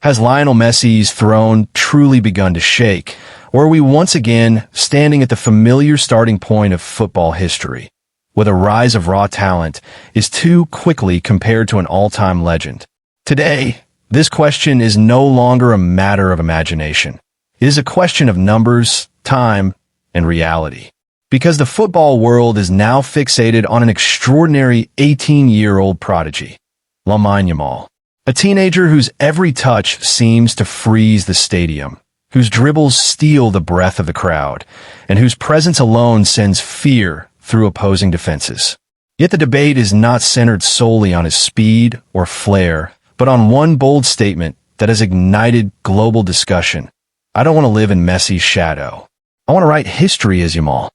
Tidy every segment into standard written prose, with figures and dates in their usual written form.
Has Lionel Messi's throne truly begun to shake, or are we once again standing at the familiar starting point of football history, where the rise of raw talent is too quickly compared to an all-time legend? Today, this question is no longer a matter of imagination. It is a question of numbers, time, and reality. Because the football world is now fixated on an extraordinary 18-year-old prodigy, Lamine Yamal. A teenager whose every touch seems to freeze the stadium, whose dribbles steal the breath of the crowd, and whose presence alone sends fear through opposing defenses. Yet the debate is not centered solely on his speed or flair, but on one bold statement that has ignited global discussion. I don't want to live in Messi's shadow. I want to write history as Yamal.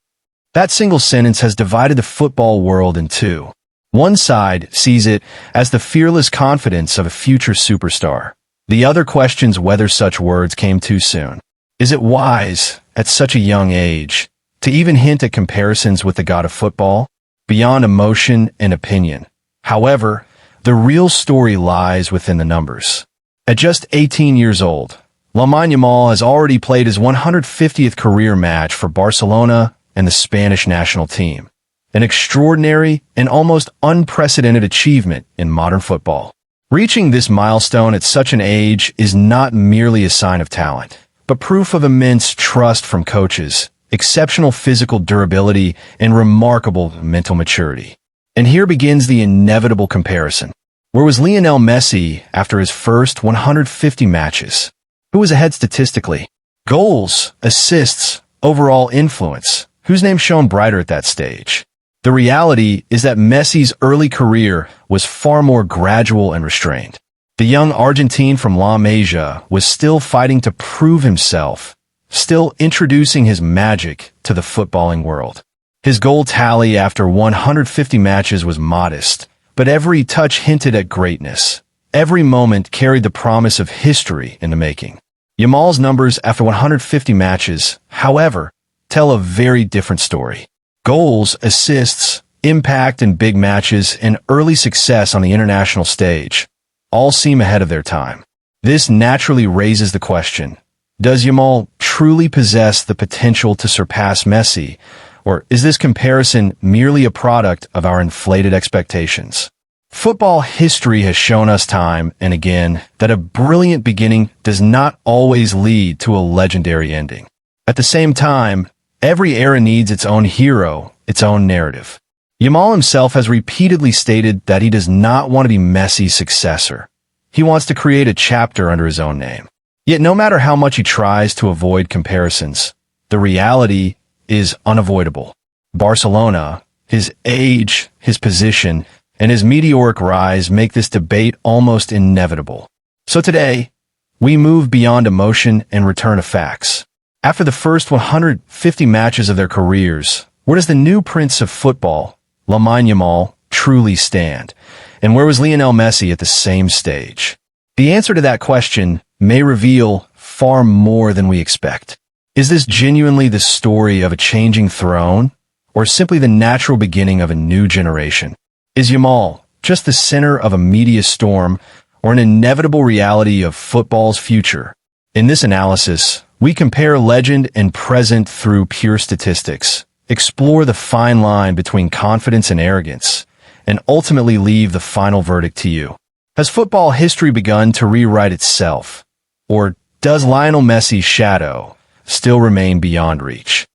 That single sentence has divided the football world in two. One side sees it as the fearless confidence of a future superstar. The other questions whether such words came too soon. Is it wise, at such a young age, to even hint at comparisons with the god of football, beyond emotion and opinion? However, the real story lies within the numbers. At just 18 years old, Lamine Yamal has already played his 150th career match for Barcelona and the Spanish national team. An extraordinary and almost unprecedented achievement in modern football. Reaching this milestone at such an age is not merely a sign of talent, but proof of immense trust from coaches, exceptional physical durability, and remarkable mental maturity. And here begins the inevitable comparison. Where was Lionel Messi after his first 150 matches? Who was ahead statistically? Goals, assists, overall influence. Whose name shone brighter at that stage? The reality is that Messi's early career was far more gradual and restrained. The young Argentine from La Masia was still fighting to prove himself, still introducing his magic to the footballing world. His goal tally after 150 matches was modest, but every touch hinted at greatness. Every moment carried the promise of history in the making. Yamal's numbers after 150 matches, however, tell a very different story. Goals, assists, impact in big matches, and early success on the international stage all seem ahead of their time. This naturally raises the question, does Yamal truly possess the potential to surpass Messi, or is this comparison merely a product of our inflated expectations? Football history has shown us time and again that a brilliant beginning does not always lead to a legendary ending. At the same time, every era needs its own hero, its own narrative. Yamal himself has repeatedly stated that he does not want to be Messi's successor. He wants to create a chapter under his own name. Yet no matter how much he tries to avoid comparisons, the reality is unavoidable. Barcelona, his age, his position, and his meteoric rise make this debate almost inevitable. So today, we move beyond emotion and return to facts. After the first 150 matches of their careers, where does the new prince of football, Lamine Yamal, truly stand? And where was Lionel Messi at the same stage? The answer to that question may reveal far more than we expect. Is this genuinely the story of a changing throne, or simply the natural beginning of a new generation? Is Yamal just the center of a media storm, or an inevitable reality of football's future? In this analysis, we compare legend and present through pure statistics, explore the fine line between confidence and arrogance, and ultimately leave the final verdict to you. Has football history begun to rewrite itself? Or does Lionel Messi's shadow still remain beyond reach?